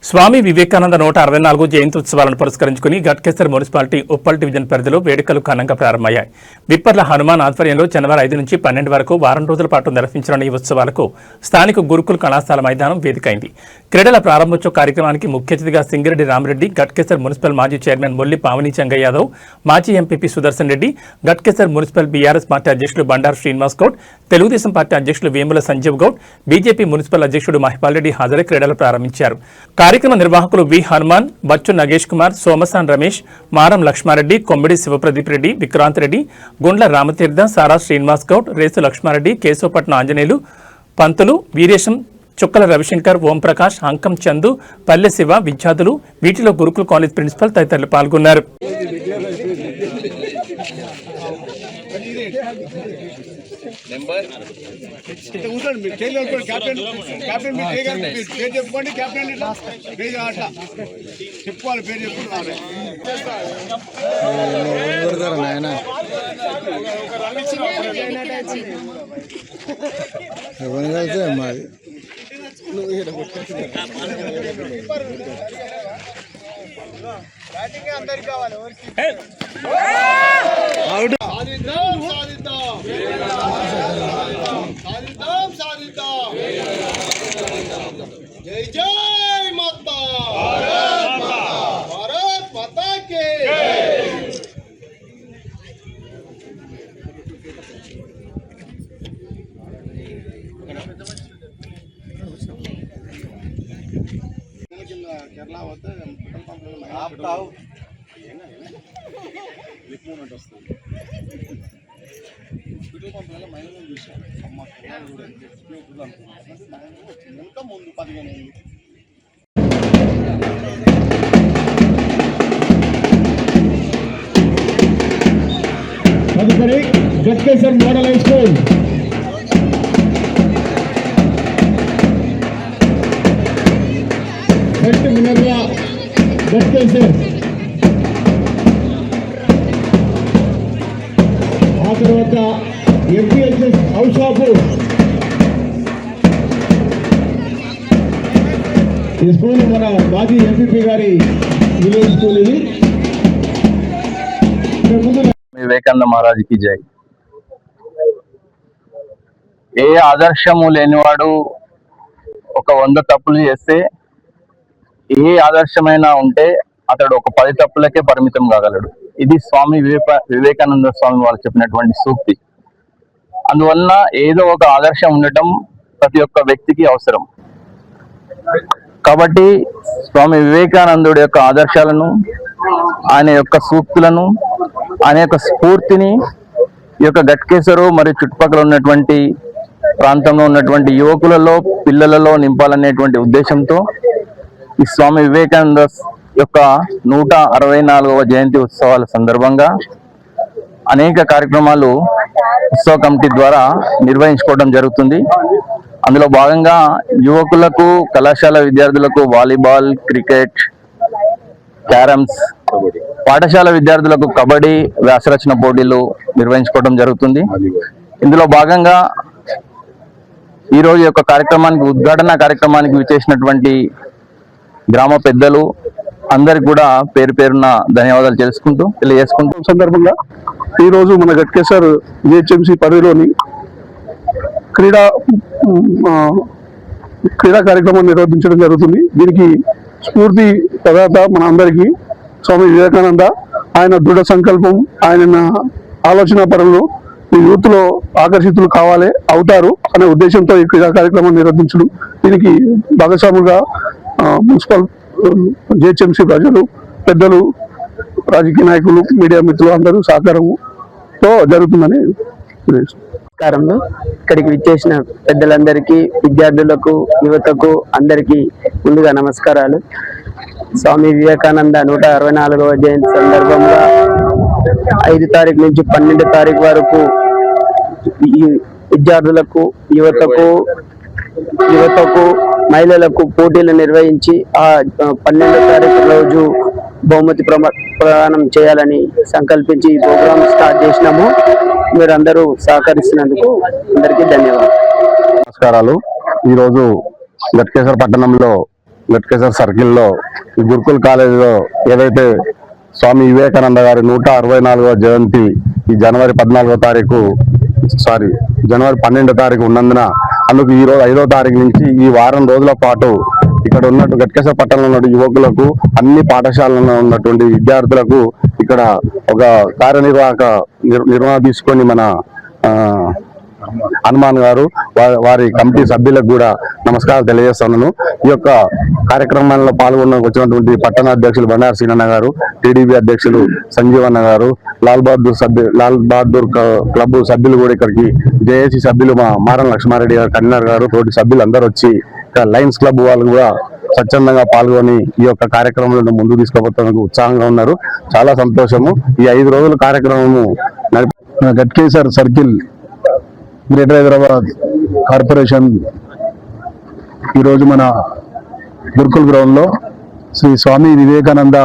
స్వామి వివేకానంద 164 జయంత్యుత్సవాలను పురస్కరించుకుని Ghatkesar municipality Uppal division పరిధిలో వేడుకలు ఘనంగా ప్రారంభమయ్యాయి. విప్పర్ల హనుమాన్ ఆధ్వర్యంలో జనవరి 5 నుంచి 12 వరకు వారం రోజుల పాటు నిర్వహించనున్న ఈ ఉత్సవాలకు స్థానిక గురుకుల్ కళాశాల మైదానం వేదికైంది. క్రీడల ప్రారంభోత్సవ కార్యక్రమానికి ముఖ్య అతిథిగా సింగిరెడ్డి రామిరెడ్డి, గట్కేసర్ మున్సిపల్ మాజీ చైర్మన్ మొల్లి పావని చెంగయ్య యాదవ్, మాజీ MPP Sudarshan Reddy, Ghatkesar municipal BRS party అధ్యక్షులు బండారు శ్రీనివాస్ గౌడ్, తెలుగుదేశం పార్టీ అధ్యక్షులు వేముల సంజీవ్ గౌడ్, బీజేపీ మున్సిపల్ అధ్యక్షుడు మహిపాల్ రెడ్డి హాజరై క్రీడలు ప్రారంభించారు. కార్యక్రమ నిర్వాహకులు వి హనుమాన్, బచ్చు నగేష్ కుమార్, సోమసాన్ రమేష్, మారం లక్ష్మారెడ్డి, కొమ్మిడి శివప్రదీప్ రెడ్డి, విక్రాంత్ రెడ్డి, గుండ్ల రామతీర్థ, సారా శ్రీనివాస్ గౌడ్, రేసు లక్ష్మారెడ్డి, కేశవపట్నం ఆంజనేయులు, పంతులు, వీరేశం, చుక్కల రవిశంకర్, ఓంప్రకాష్, అంకం చందు, పల్లె శివ విద్యార్థులు, వీటిలో గురుకుల్ కాలేజ్ ప్రిన్సిపల్ తదితరులు పాల్గొన్నారు. మాది జై జై మాతా భారత్ మాతా కే కేరళ పోతే ఆపుతావు మూమెంట్ వస్తుంది. పెట్రోల్ పంపులలో మైనస్ చూసాను అమ్మ కూడా ఇంకా ముందు 15 ఏళ్ళు. తదుపరి Ghatkesar model high school first వినర్గా గట్కేసర్, ఆ తర్వాత ఎంపీహెచ్ఎస్ హౌషాపూర్. ఈ స్కూల్ మన మాజీ ఎంపీపీ గారి విలేజ్ స్కూల్. ఇది వివేకానంద మహారాజ్కి జై. ఏ ఆదర్శము లేనివాడు ఒక 100 తప్పులు చేస్తే, ఏ ఆదర్శమైనా ఉంటే అతడు ఒక 10 తప్పులకే పరిమితం కాగలడు. ఇది స్వామి వివేకానంద స్వామి వాళ్ళు చెప్పినటువంటి సూక్తి. అందువలన ఏదో ఒక ఆదర్శం ఉండటం ప్రతి ఒక్క వ్యక్తికి అవసరం. కాబట్టి స్వామి వివేకానందుడి యొక్క ఆదర్శాలను, ఆయన యొక్క సూక్తులను, ఆయన యొక్క స్ఫూర్తిని ఈ యొక్క గట్కేసరు మరియు చుట్టుపక్కల ఉన్నటువంటి ప్రాంతంలో ఉన్నటువంటి యువకులలో, పిల్లలలో నింపాలనేటువంటి ఉద్దేశంతో ఈ స్వామి వివేకానంద యొక్క 164వ జయంతి ఉత్సవాల సందర్భంగా అనేక కార్యక్రమాలు ఉత్సవ కమిటీ ద్వారా నిర్వహించుకోవడం జరుగుతుంది. అందులో భాగంగా యువకులకు, కళాశాల విద్యార్థులకు వాలీబాల్, క్రికెట్, క్యారమ్స్, పాఠశాల విద్యార్థులకు కబడ్డీ, వ్యాసరచన పోటీలు నిర్వహించుకోవడం జరుగుతుంది. ఇందులో భాగంగా ఈరోజు యొక్క కార్యక్రమానికి, ఉద్ఘాటన కార్యక్రమానికి విచ్చేసినటువంటి గ్రామ పెద్దలు అందరికి కూడా పేరు పేరున ధన్యవాదాలు తెలియజేసుకుంటూ సందర్భంగా ఈరోజు మన గట్కేసర్ జిహెచ్ఎంసీ పరిధిలోని క్రీడా కార్యక్రమం నిర్వహించడం జరుగుతుంది. దీనికి స్ఫూర్తి ప్రదాత మన అందరికీ స్వామి వివేకానంద. ఆయన దృఢ సంకల్పం, ఆయన ఆలోచన పరంలో ఈ యూత్ లో ఆకర్షితులు అవుతారు అనే ఉద్దేశంతో ఈ క్రీడా కార్యక్రమం నిర్వహించడం, దీనికి భాగస్వాములుగా మున్సిపల్ జిహెచ్ఎంసీ ప్రజలు, పెద్దలు, రాజకీయ నాయకులు, మీడియా మిత్రులు అందరూ సహకారంతో జరుగుతుందని నమస్కారంలో ఇక్కడికి విచ్చేసిన పెద్దలందరికీ, విద్యార్థులకు, యువతకు అందరికీ ముందుగా నమస్కారాలు. స్వామి వివేకానంద 164వ జయంతి సందర్భంగా 5 తారీఖు నుంచి 12 తారీఖు వరకు ఈ విద్యార్థులకు, యువతకు, మహిళలకు పోటీలు నిర్వహించి ఆ 12వ తారీఖు రోజు బహుమతి ప్రదానం చేయాలని సంకల్పించి ఈ ప్రోగ్రామ్ స్టార్ట్ చేసినాము. మీరందరూ సహకరిస్తున్నందుకు అందరికీ ధన్యవాదాలు. నమస్కారాలు. ఈరోజు గట్కేసర్ పట్టణంలో గట్కేసర్ సర్కిల్లో ఈ గురుకుల్ కాలేజీలో ఏదైతే స్వామి వివేకానంద గారి 164వ జయంతి ఈ జనవరి 12వ తారీఖు ఉన్నందున అందుకు ఈ రోజు 5వ తారీఖు నుంచి ఈ వారం రోజుల పాటు ఇక్కడ ఉన్నట్టు గట్కేసర్ పట్టణంలో ఉన్న యువకులకు అన్ని పాఠశాలలో ఉన్నటువంటి విద్యార్థులకు ఇక్కడ ఒక కార్యనిర్వాహక నిర్వహణ తీసుకొని మన హనుమాన్ గారు వారి కమిటీ సభ్యులకు కూడా నమస్కారాలు తెలియజేస్తున్నాను. ఈ యొక్క కార్యక్రమంలో వచ్చినటువంటి పట్టణ అధ్యక్షులు బండారు సీనన్న గారు, టీడీపీ అధ్యక్షులు సంజీవన్న గారు, లాల్ బహదూర్ క్లబ్ సభ్యులు కూడా ఇక్కడికి, జేఏసీ సభ్యులు మా మారం లక్ష్మారెడ్డి గారు, కన్వీనర్ గారు, తోటి సభ్యులు అందరూ వచ్చి ఇక్కడ లయన్స్ క్లబ్ వాళ్ళు కూడా స్వచ్ఛందంగా పాల్గొని ఈ యొక్క కార్యక్రమంలో ముందుకు తీసుకుపోతానికి ఉత్సాహంగా ఉన్నారు. చాలా సంతోషము. ఈ 5 రోజుల కార్యక్రమము Ghatkesar circle greater Hyderabad corporation ఈరోజు మన గురుకుల్ గ్రౌండ్లో శ్రీ స్వామి వివేకానంద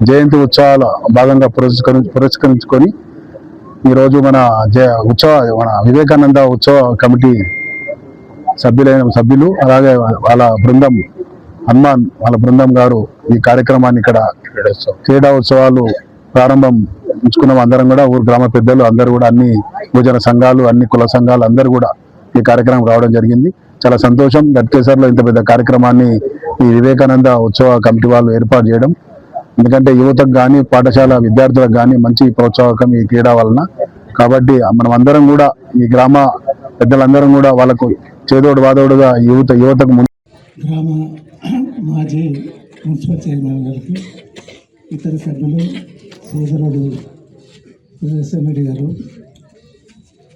జయంతి ఉత్సవాల భాగంగా పురస్కరించుకొని ఈరోజు మన వివేకానంద ఉత్సవ కమిటీ సభ్యులు అలాగే వాళ్ళ బృందం హనుమాన్ వాళ్ళ బృందం గారు ఈ కార్యక్రమాన్ని ఇక్కడ క్రీడా ఉత్సవాలు ప్రారంభం ఉంచుకున్నాం. అందరం కూడా ఊరు గ్రామ పెద్దలు అందరూ కూడా అన్ని యువజన సంఘాలు, అన్ని కుల సంఘాలు అందరూ కూడా ఈ కార్యక్రమం రావడం జరిగింది. చాలా సంతోషం. గట్కేసర్లో ఇంత పెద్ద కార్యక్రమాన్ని ఈ వివేకానంద ఉత్సవ కమిటీ వాళ్ళు ఏర్పాటు చేయడం. ఎందుకంటే యువతకు కానీ పాఠశాల విద్యార్థులకు కానీ మంచి ప్రోత్సాహకం ఈ క్రీడ వలన. కాబట్టి మనం అందరం కూడా ఈ గ్రామ పెద్దలందరం కూడా వాళ్ళకు చేదోడు వాదోడుగా యువతకు గ్రామ మాజీ మున్సిపల్ చైర్మన్ గారికి, ఇతర సభ్యులు, సోదరుడు రెడ్డి గారు,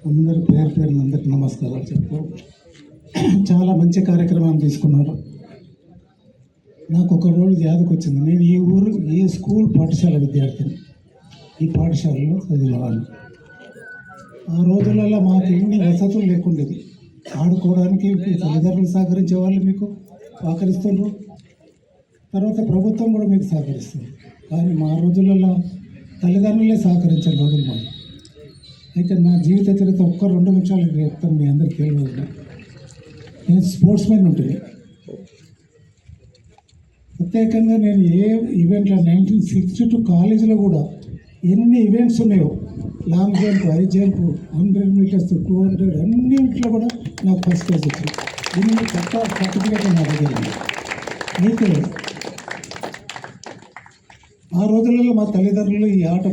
అందరూ పేరు అందరికి నమస్కారాలు చెప్తూ చాలా మంచి కార్యక్రమాన్ని తీసుకున్నారు. నాకు ఒక రోజు యాదకొచ్చింది. నేను ఈ స్కూల్ పాఠశాల విద్యార్థిని, ఈ పాఠశాలలో చదివేవాడిని. ఆ రోజులలో మాకు ఎన్ని వసతులు లేకుండేది. ఆడుకోవడానికి తల్లిదండ్రులు సహకరించే వాళ్ళు మీకు సహకరిస్తుండ్రు, తర్వాత ప్రభుత్వం కూడా మీకు సహకరిస్తుంది. కానీ మా రోజులలో తల్లిదండ్రులే సహకరించారు రోజులు మాకు. అయితే నా జీవిత చరిత్ర 1-2 నిమిషాలు చెప్తాను, మీ అందరికీ తెలియదు. నేను స్పోర్ట్స్ మ్యాన్ ఉంటుంది. ప్రత్యేకంగా నేను ఏ ఈవెంట్లో 1962 కాలేజీలో కూడా ఎన్ని ఈవెంట్స్ ఉన్నాయో, long jump, high jump, 100 metres, 200 అన్నింటిలో కూడా నాకు ఫస్ట్ ప్రైజ్ వచ్చింది. దీన్ని సర్టిఫికేట్ నా దగ్గర ఉంది. అయితే ఆ రోజులలో మా తల్లిదండ్రులు ఈ ఆట